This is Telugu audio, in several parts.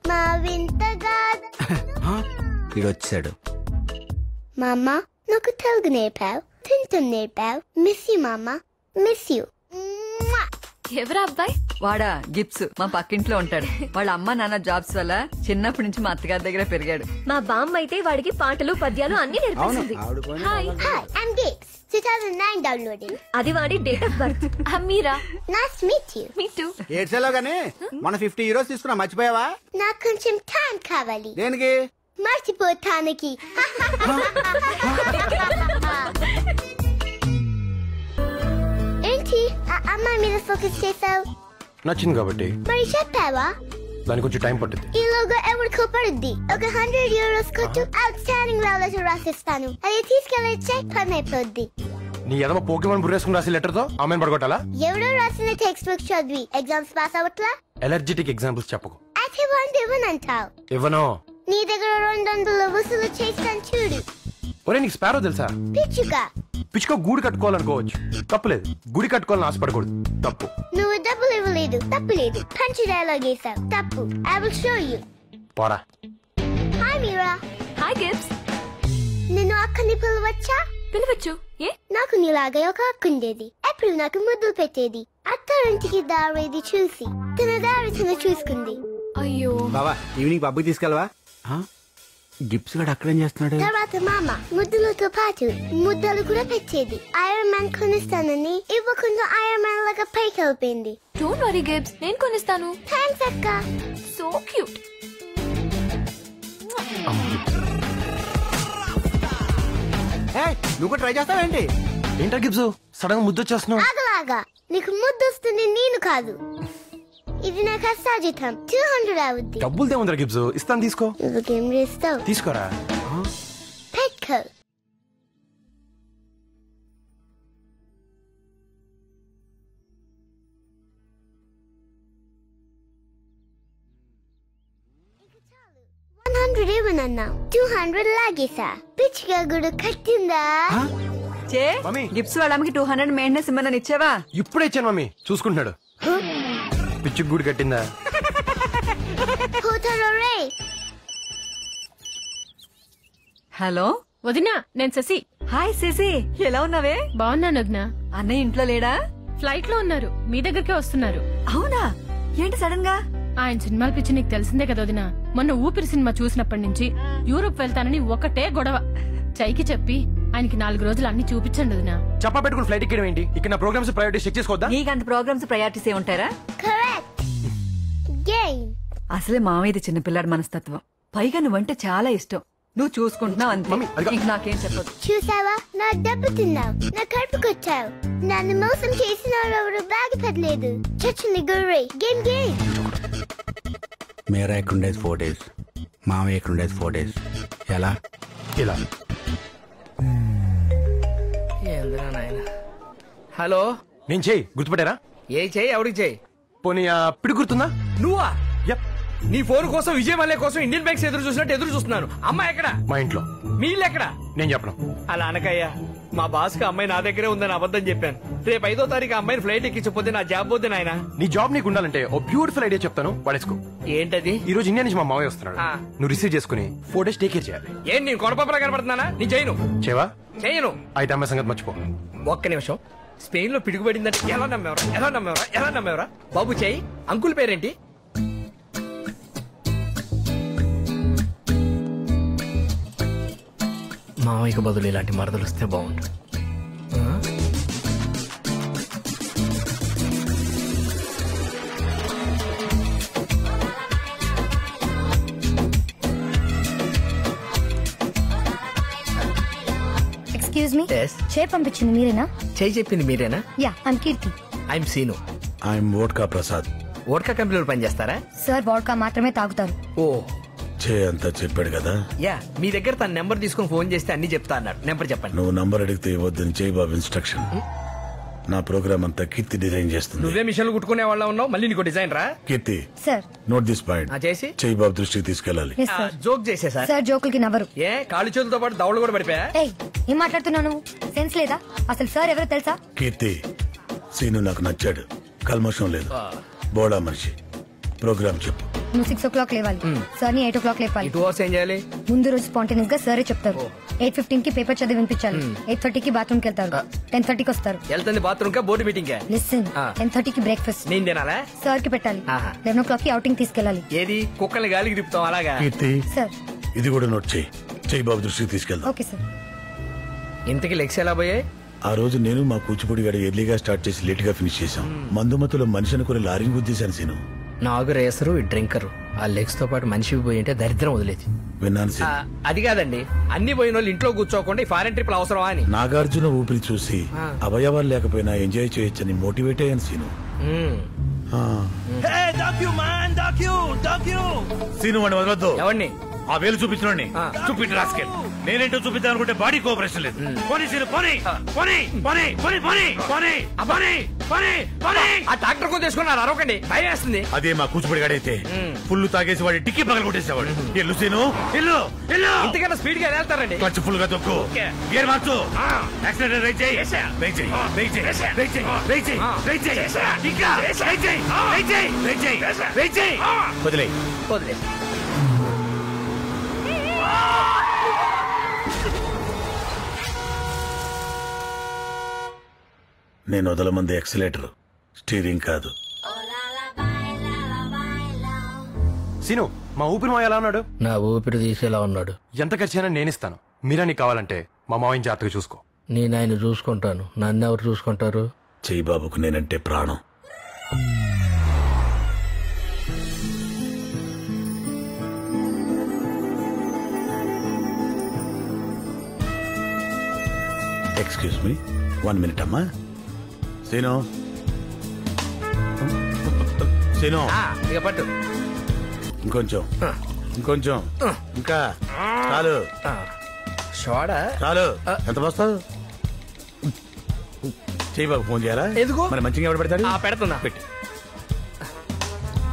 మా వింతగా ఇడొచ్చాడు. మామ నాకు తెలుగు నేర్పావు, తింటం నేర్పావు. మిస్ యూ మామ, మిస్ యూ. ఎవరా అబ్బాయి? వాడా గిప్స్, మా పక్కింట్లో ఉంటాడు. వాళ్ళ అమ్మ నాన్న జాబ్స్ వల్ల చిన్నప్పటి నుంచి మా అత్తగారి దగ్గర పెరిగాడు. మా బామ్మ అయితే వాడికి పాటలు పద్యాలు అన్ని నేర్పిస్తుంది. Hi I'm Gips. 2009 డౌన్లోడింగ్. అది వాడి date of birth. Meera? Nice to meet you. Me too. ఏడ్చేలో గానీ మన 50 euros తీసుకున్నా, మర్చిపోయావా? నాకు కొంచెం టైం కావాలి. దేనికి? మర్చిపోతానికి. ఏంటి అమ్మాయి మీద ఫోకస్ చేసావు? నచ్చింది కాబట్టి. మరి చెప్పావా? దానికి కొంచెం టైం పడుతుంది. ఈలోగా ఎవరికో పడుద్ది. ఒక 100 euros కొట్టు, అవుట్ స్టాండింగ్ లెటర్ రాసిస్తాను. అది తీసుకెళ్ళొచ్చే పని అయిపోద్ది. నీ ఎదమ పోకేమన్ బుర్రేసుకుని రాసి లెటర్ తో ఆమెను పడగొట్టాలా? ఎవరో రాసిన టెక్స్ట్ బుక్ చదివి ఎగ్జామ్స్ పాస్ అవట్లా? ఎలర్జెటిక్ ఎగ్జాంపుల్స్ చెప్పకు. అయితే 1 ఇవ్వనంటావు. ఇవ్వను. నీ దగ్గర 200 వసూలు చేస్తాను చూడు. ఒరే నీకు స్పారో తెలుసా? పిచ్చుగా. పిచ్చుకో గూడు కట్టుకోవాలనుకోవచ్చు, తప్పులేదు. గుడి కట్టుకోవాలని ఆశపడకూడదు, తప్పు. నువ్వు డబ్బులు ఇవ్వలేదు, తప్పులేదు. పంచి డైలాగ్ వేసావు, తప్పు. I will show you. పోరా. హాయ్ మీరా. Hi Gips. నిన్ను అక్కని పిలవచ్చా? పిలవచ్చు. ఏ? నాకు నీలాగే ఒక అక్క ఉండేది. ఎప్పుడు నాకు ముద్దులు పెట్టేది. అత్తారింటికి దారేది చూసి తన దారి తను చూసుకుంది. అయ్యో. బావా ఈవినింగ్ పబ్కి తీసుకెళ్ళవా? గిప్స్ గడు అక్కడేం చేస్తున్నాడు? తర్వాత మామ ముద్దులతో పాటు ముద్దలు కూడా పెట్టేది. ఐరన్ మ్యాన్ కొనిస్తానని ఇవ్వకుండా ఐరన్ మ్యాన్ లాగా పైకి వెళ్ళిపోయింది. డోంట్ వరీ గిప్స్, నేను కొనిస్తాను. థ్యాంక్స్ అక్క. So cute. నువ్వు ట్రై చేస్తావేంటి? ఏంటా గిబ్స్ సడన్ గా ముద్దు వచ్చేస్తున్నావు? ఆగలాగా నీకు ముద్దు వస్తుంది, నేను కాదు. ఇది నాకు అసాజితం. 200 అవుద్ది. డబ్బులు దేముందిరా గిబ్స్, ఇస్తాను తీసుకో. నువ్వుకేం చేస్తావు? తీసుకోరా. పెట్టుకో. ఇవ్వనన్నా 200 లాగేసా. పిచ్చిగా గుడు కట్టిందా? చే గిప్స్ వాళ్ళ అమ్మకి 200 మెయింటెనెన్స్ ఇమ్మని ఇచ్చావా? ఇప్పుడే ఇచ్చాను మమ్మీ, చూసుకుంటున్నాడు. పిచ్చి గూడు కట్టిందా? హలో వదినా, నేను శశి. హాయ్ శశి, ఎలా ఉన్నావే? బాగున్నాను వదినా. అన్నయ్య ఇంట్లో లేడా? ఫ్లైట్ లో ఉన్నారు, మీ దగ్గరకే వస్తున్నారు. అవునా? ఏంటి సడన్ గా? ఆయన సినిమాల పిచ్చి నీకు తెలిసిందే కదా వదినా. మొన్న ఊపిరి సినిమా చూసినప్పటి నుంచి యూరోప్ వెళ్తానని ఒకటే గొడవ. చైకి చెప్పి ఆయనకి 4 రోజులు అన్ని చూపించండి వదినా. చెప్పా పెట్టుకుని ఫ్లైట్ ఎక్కడం ఏంటి? ఇక్కడ నా ప్రోగ్రామ్స్ ప్రయారిటీ చెక్ చేసుకోవద్దా? నీకంత ప్రోగ్రామ్స్ ప్రయారిటీస్ ఏ ఉంటారా? అసలే మామయ్యది చిన్నపిల్లాడి మనస్తత్వం. పైగా నువ్వంటే చాలా ఇష్టం. నువ్వు చూసుకుంటున్నావు అంతే. ఇంక నాకేం చెప్పదు. చూసావా, నా డబ్బు తిన్నావు, నా కడుపుకొచ్చావు. నన్ను మోసం చేసిన ఎవరు బాగుపడలేదు. చచ్చింది గుర్రే. Game game. మేరా ఎక్కడుండేది 4 days, మామయ్య ఎక్కడుండేది 4 days. ఎలా? ఇలా. హలో, నేను చేయి గుర్తుపట్టారా? ఏ చెయ్యి ఎవరికి చెయ్యి? పోనీ పిడి గుర్తుందా? నువ్వా? నీ ఫోన్ కోసం విజయ్ మల్లె కోసం ఇండియన్ బ్యాంక్స్ ఎదురు చూసినట్టు ఎదురు చూస్తున్నాను. అమ్మాయి ఎక్కడ? మా ఇంట్లో. మీ ఇల్లు ఎక్కడ? నేను చెప్పను. అలా అనకయ్యా. మా బాస్ కి అమ్మాయి నా దగ్గరే ఉందని అబద్ధం చెప్పాను. రేపు 5వ తారీఖు అమ్మాయిని ఫ్లైట్ ఎక్కించకపోతే నా జాబ్ పోతే నాయన. నీ జాబ్ నీకు ఉండాలంటే ఓ బ్యూటిఫుల్ ఐడియా చెప్తాను, పడేసుకో. ఏంటది? ఈ రోజు ఇండియా నుంచి మా మావయ్య వస్తున్నాడు. నువ్వు రిసీవ్ చేసుకుని 4 days టేక్ కేర్ చేయాలి. ఏం నేను కొడపలా కనపడుతున్నానా? నీ చేయను. చేవా? చేయను. అయితే అమ్మాయి సంగతి మర్చిపో. ఒక్క నిమిషం. స్పెయిన్ లో పిడుగుపడిందంటే ఎలా నమ్మేవరా? ఎలా నమ్మేవరా? ఎలా నమ్మేవరా? బాబు చెయ్యి. అంకుల్ పేరేంటి? మామయ్యకు బదులు ఇలాంటి మరదలు వస్తే బాగుండు. ఎక్స్క్యూజ్ మీ, చే పంపించింది మీరేనా? చేయి చెప్పింది మీరేనా? Yeah, I'm Keerthi. I am Seenu. I am vodka Prasad. Vodka కంపెనీలో పనిచేస్తారా? సార్ వోడ్కా మాత్రమే తాగుతారు. ఓ, చే అంతా చెప్పాడు కదా. యా, మీ దగ్గర తన నెంబర్ తీసుకుని ఫోన్ చేస్తే అన్ని చెప్తా అన్నాడు. నెంబర్ చెప్పండి. నువ్వు నంబర్ అడిగితే ఇవ్వద్దని చేయి బాబు ఇన్స్ట్రక్షన్. నా ప్రోగ్రామ్ అంతా కీర్తి డిజైన్ చేస్తుంది. నువ్వే మిషన్లు కుట్టుకునే వాళ్ళ ఉన్నావు, మళ్ళీ నీకు డిజైన్ రా. కీర్తి సార్, నోట్ దిస్ పాయింట్. చేసి చేయి బాబు దృష్టికి తీసుకెళ్ళాలి. జోక్ చేసే సార్. సార్ జోకులకి నవ్వరు. ఏ కాళ్ళు చేతులతో పాటు దవడలు కూడా పడిపోయా? ఏయ్, ఏం మాట్లాడుతున్నావు నువ్వు? సెన్స్ లేదా? అసలు సార్ ఎవరో తెలుసా? కీర్తి, సీను నాకు నచ్చాడు. కల్మషం లేదు, బోడా మనిషి. ప్రోగ్రామ్ చెప్పు. నువ్వు 6 o'clock లేవాలి. సార్ ని 8 o'clock లేపాలి. 2 hours ఏం చేయాలి? ముందు రోజు స్పాంటేనియస్ గా సరే చెప్తారు. 8:15 కి పేపర్ చదివి వినిపించాలి. 8:30 కి బాత్రూమ్ కి వెళ్తారు. 10:30 కి వస్తారు. వెళ్తుంది బాత్రూమ్ కా బోర్డు మీటింగ్ కా? లిసన్ 10:30 కి బ్రేక్ఫాస్ట్ నేను తినాలా? సార్ కి పెట్టాలి. ఆహా. 11 o'clock కి అవుటింగ్ తీసుకెళ్ళాలి. ఏది కుక్కల్ని గాలికి తిప్పుతాం అలాగా? కీర్తి సార్ ఇది కూడా నోట్ చేయి. చెయ్యి బాబు దృష్టికి తీసుకెళ్దాం. Okay sir. ఇంతకి లెగ్స్ ఎలా పోయాయి? ఆ రోజు నేను మా కూచిపూడి గారు ఎర్లీగా స్టార్ట్ చేసి లేట్ గా ఫినిష్ చేశాం. మందుమతులో మనిషి అనుకుని లారీని గుద్దేశాను సీను. నాకు రేసరు ఈ డ్రింకరు ఆ లెగ్స్ తో పాటు మనిషి పోయి ఉంటే దరిద్రం వదిలేదు. విన్నాను సీను. అది కాదండి, అన్ని పోయిన వాళ్ళు ఇంట్లో కూర్చోకుండా ఈ ఫారెన్ ట్రిప్లు అవసరమా అని. నాగార్జున ఊపిరి చూసి అవయవాలు లేకపోయినా ఎంజాయ్ చేయొచ్చని మోటివేట్ అయ్యాను సీను. సీను వాడిని వదలొద్దు. ఎవరిని? ఆ వేలు చూపించిన చూపించి రాసుకెళ్ళి. నేనేంటో చూపిద్దాం అనుకుంటే బాడీ కోఆపరేషన్ లేదు. ఆ ట్రాక్టర్ కొని తీసుకున్నారు, అరవకండి, భయం వేస్తుంది. అదే మా కూచిపూడి గాడైతే ఫుల్ తాగేసి వాడి టిక్కి పగల కొట్టేసేవాడు. ఎల్లు సీను ఎల్లు ఎల్లు. ఇంతకన్నా స్పీడ్ గా వెళ్తారండి. క్లచ్ ఫుల్ గా తొక్కు, గేర్ మార్చు, యాక్సిడెంట్ రైట్ చేయి, రైట్ చేయి, రైట్ చేయి, రైట్ చేయి, రైట్ చేయి, రైట్ చేయి, ఇంకా రైట్ చేయి, రైట్ చేయి, రైట్ చేయి, రైట్ చేయి. వదిలేయ్ వదిలే. నేను వదలమంది ఎక్సలేటర్, స్టీరింగ్ కాదు. సీను మా ఊపిరి మావ ఎలా ఉన్నాడు? నా ఊపిరి తీసేలా ఉన్నాడు. ఎంత ఖర్చైనా నేనిస్తాను. మీరా నీకు కావాలంటే మా మావయ్య జాగ్రత్తగా చూసుకో. నేను ఆయన చూసుకుంటాను, నన్ను ఎవరు చూసుకుంటారు? చెయ్యి బాబుకు నేనంటే ప్రాణం. ఎక్స్క్యూజ్ మీ 1 minute అమ్మా. సీను సీను ఇక పట్టు. ఇంకొంచెం ఇంకొంచెం ఇంకా చాలు షోడా చాలు. ఎంత పోస్తావు? చెయ్యి బాబు ఫోన్ చేయాలా? ఎందుకు? మరి మంచిగా ఎవరు పెడతాడు? పెడుతున్నా. పెట్టి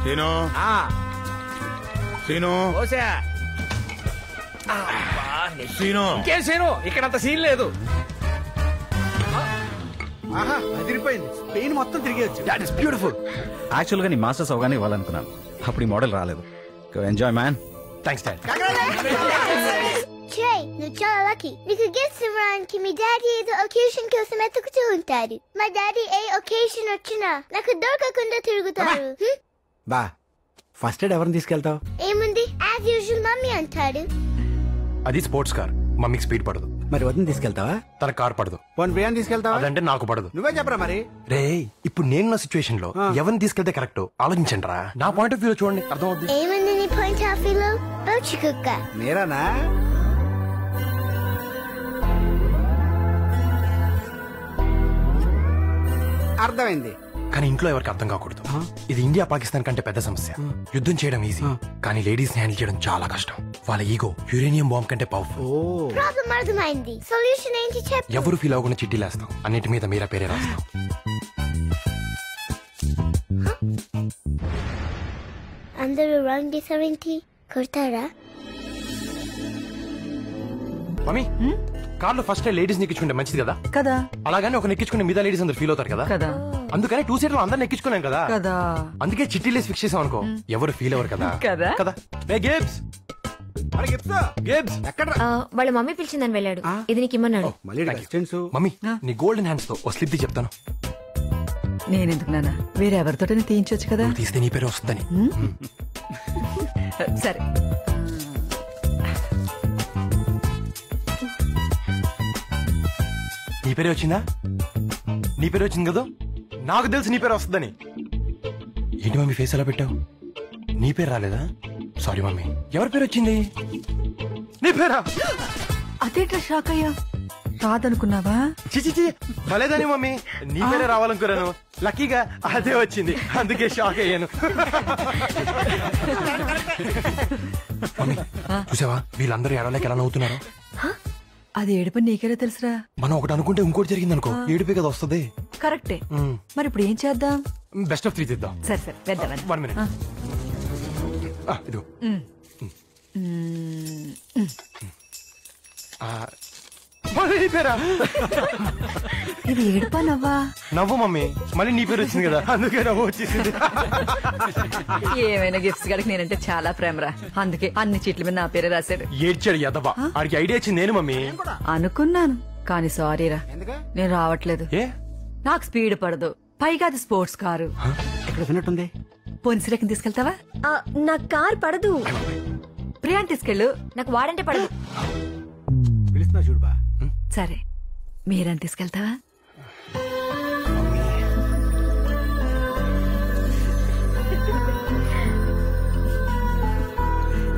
సీను సీను సీను. ఇంకేం సీను, ఇక్కడ అంత సీన్ లేదు. అదిరిపోయింది. స్పెయిన్ మొత్తం తిరిగేయచ్చు. That is beautiful. యాక్చువల్ గా నీ మాస్టర్స్ అవగానే ఇవ్వాలనుకున్నాను, అప్పుడు ఈ మోడల్ రాలేదు. Enjoy man. Thanks dad. Trey, నువ్వు చాలా లక్కీ. నీకు గిఫ్ట్స్ ఇవ్వడానికి మీ డాడీ ఏదో ఒకేషన్ కోసం ఎత్తుకుతూ ఉంటారు. మా డాడీ ఏ ఒకేషన్ వచ్చినా నాకు దొరకకుండా తిరుగుతారు. బా ఫస్ట్ ఎయిడ్ ఎవరిని తీసుకెళ్తావు? ఏముంది, యాజ్ యూజువల్ మమ్మీ అంటాడు. అది స్పోర్ట్స్ కార్, మమ్మీకి స్పీడ్ పడదు. మరి వదిన తీసుకెళ్తావా? తన కార్ పడదు. వన్ బిర్యానీ తీసుకెళ్తావా? అదంటే నాకు పడదు. నువ్వే చెప్పరా మరి. రే ఇప్పుడు నేను నా సిచ్యువేషన్ లో ఎవరిని తీసుకెళ్తే కరెక్ట్ ఆలోచించండి రా. నా పాయింట్ ఆఫ్ వ్యూ చూడండి, అర్థం అవుతుంది. ఏముంది నీ పాయింట్ ఆఫ్ వ్యూలో? బౌచి కుక్క. మీరానా? అర్థమైంది. కానీ ఇంట్లో ఎవరికి అర్థం కాకూడదు. ఇది ఇండియా పాకిస్తాన్ కంటే పెద్ద సమస్య. యుద్ధం చేయడం ఈజీ, కానీ లేడీస్ ని హ్యాండిల్ చేయడం చాలా కష్టం. వాళ్ళ ఈగో యురేనియం బాంబ్ కంటే పవర్ఫుల్. ప్రాబ్లం అర్థమైంది. సొల్యూషన్ ఏంటి చెప్పు. ఎవరు ఫీల్ అవ్వకుండా చిట్టీలు వేస్తాం, అన్నిటి మీద మీరా పేరే రాస్తాం. అందరూ రాంగ్ చేసావేంటి? కొడతారా? మమ్మీ కార్లో ఫస్ట్ లేడీస్ నెక్కించుకుంటే మంచిది కదా? కదా. అలాగని ఒక నెక్కించుకునే మీద లేడీస్ అందరు ఫీల్ అవుతారు కదా? కదా. అందుకని 2 సీట్లు అందరు నెక్కించుకున్నాం కదా? కదా. అందుకే చిట్టీలేసి ఫిక్స్ చేసాం అనుకో, ఎవరు ఫీల్ అవ్వరు కదా? కదా. కదా. వాళ్ళ మమ్మీ పిలిచిందని వెళ్ళాడు. ఇది నీకు ఇమ్మన్నాడు. మమ్మీ నీ గోల్డెన్ హ్యాండ్స్ తో ఓ స్లిప్ చెప్తాను. నేనెందుకు నాన్న, వేరే ఎవరితోటైనా తీయించొచ్చు కదా. నువ్వు తీస్తే నీ పేరు వస్తుందని. సరే. నీ పేరే వచ్చిందా? నీ పేరు వచ్చింది కదా? నాకు తెలుసు నీ పేరు వస్తుందని. ఏంటి మమ్మీ ఫేస్ ఎలా పెట్టావు? నీ పేరు రాలేదా? Sorry mummy. ఎవరి పేరు వచ్చింది? నీ పేరా? అదేంట్రా షాక్ అయ్యా? రాదనుకున్నావా? చిచి రాలేదని మమ్మీ, నీ పేరే రావాలనుకున్నాను. లక్కీగా అదే వచ్చింది, అందుకే షాక్ అయ్యాను. మమ్మీ చూసావా వీళ్ళందరూ ఎడలేక ఎలా నవ్వుతున్నారు? అది ఏడుపు నీకెలా తెలుసురా? మనం ఒకటి అనుకుంటే ఇంకోటి జరిగింది అనుకో, ఏడుపే కదా వస్తుంది. కరెక్టే. మరి ఇప్పుడు ఏం చేద్దాం? బెస్ట్ ఆఫ్ 3 తీద్దాం. సరే సరే వెళ్దాం. 1 minute. ఇదిగో నీ పేరా? ఇది ఏడుపా నవ్వా? నవ్వు మమ్మీ, మళ్ళీ నీ పేరు వచ్చింది కదా అందుకే నవ్వు వచ్చేసింది. ఏమైనా గిఫ్ట్స్ గడికి నేనంటే చాలా ప్రేమరా, అందుకే అన్ని చీట్ల మీద నా పేరే రాశాడు. ఏడ్చాడు యదవా, ఆడికి ఐడియా ఇచ్చింది నేను మమ్మీ. అనుకున్నాను కానీ సారీరా, నేను రావట్లేదు. ఏ నాకు స్పీడ్ పడదు, పైగా అది స్పోర్ట్స్ కారు. ఎక్కడ విన్నట్టుంది? పొన్సిలకి తీసుకెళ్తావా? నాకు కార్ పడదు. ప్రియాని తీసుకెళ్ళు. నాకు వాడంటే పడదు. పిలుస్తున్నా చూడుబా. సరే, మీరని తీసుకెళ్తావా?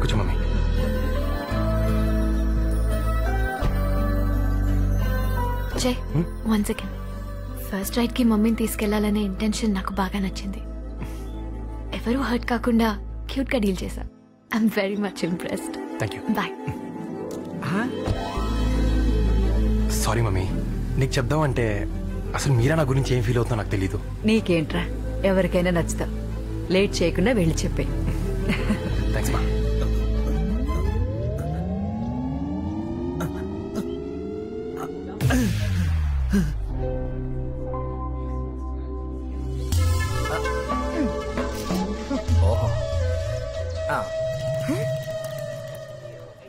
కూర్చో మమ్మీ. జై, 1 సెకండ్. ఫస్ట్ రైడ్ కి మమ్మీని తీసుకెళ్లాలనే ఇంటెన్షన్ నాకు బాగా నచ్చింది. ఎవరు హర్ట్ కాకుండా క్యూట్ గా డీల్ చేశా. I am very much impressed. Thank you. Bye. Sorry mummy, నీకు చెప్దామంటే అసలు మీరా నా గురించి ఏం ఫీల్ అవుతుందో నాకు తెలీదు. నీకేంట్రా, ఎవరికైనా నచ్చుతా. లేట్ చేయకుండా వెళ్ళి చెప్పే. థ్యాంక్స్ మా.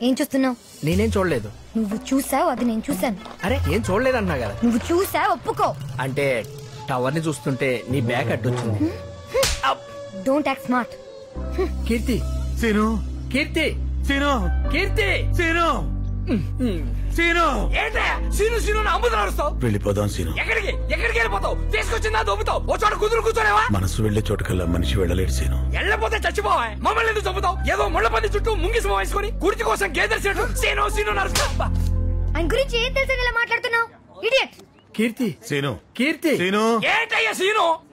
ఏం చూస్తున్నావు? నేనేం చూడలేదు. నువ్వు చూసావు, అది నేను చూసాను. అరే ఏం చూడలేదన్నా కదా. నువ్వు చూసావు, ఒప్పుకో. అంటే టవర్ ని చూస్తుంటే నీ బ్యాగ్ అడ్డొచ్చింది. Don't act smart. Keerthi, Seenu, Keerthi, Seenu, Keerthi, Seenu, Seenu. ఏంటే సీను సీను అమ్ముతున్నా నడుస్తావు? వెళ్ళిపోదాం సీను. ఎక్కడికి ఎక్కడికి వెళ్ళిపోతావు? తీసుకొచ్చిందా దొబ్బుతావు? ఓ చోట కుదురు కూర్చోలేవా? మనసు వెళ్లే చోటుకల్లా మనిషి వెళ్ళలేడు సీను. వెళ్ళపోతే చచ్చిపోవా? మమ్మల్ని ఎందుకు చంపుతావు? ఏదో ముళ్ళ పంది చుట్టూ ముంగిసం వేసుకొని కుర్చీ కోసం గేదెలు చెట్టు సీను సీను నడుస్తా. ఆయన గురించి ఏం తెలుసని ఇలా మాట్లాడుతున్నావు? ఇడియట్. కీర్తి, సీను, కీర్తి, సీను. ఏంటయ్యా సీను?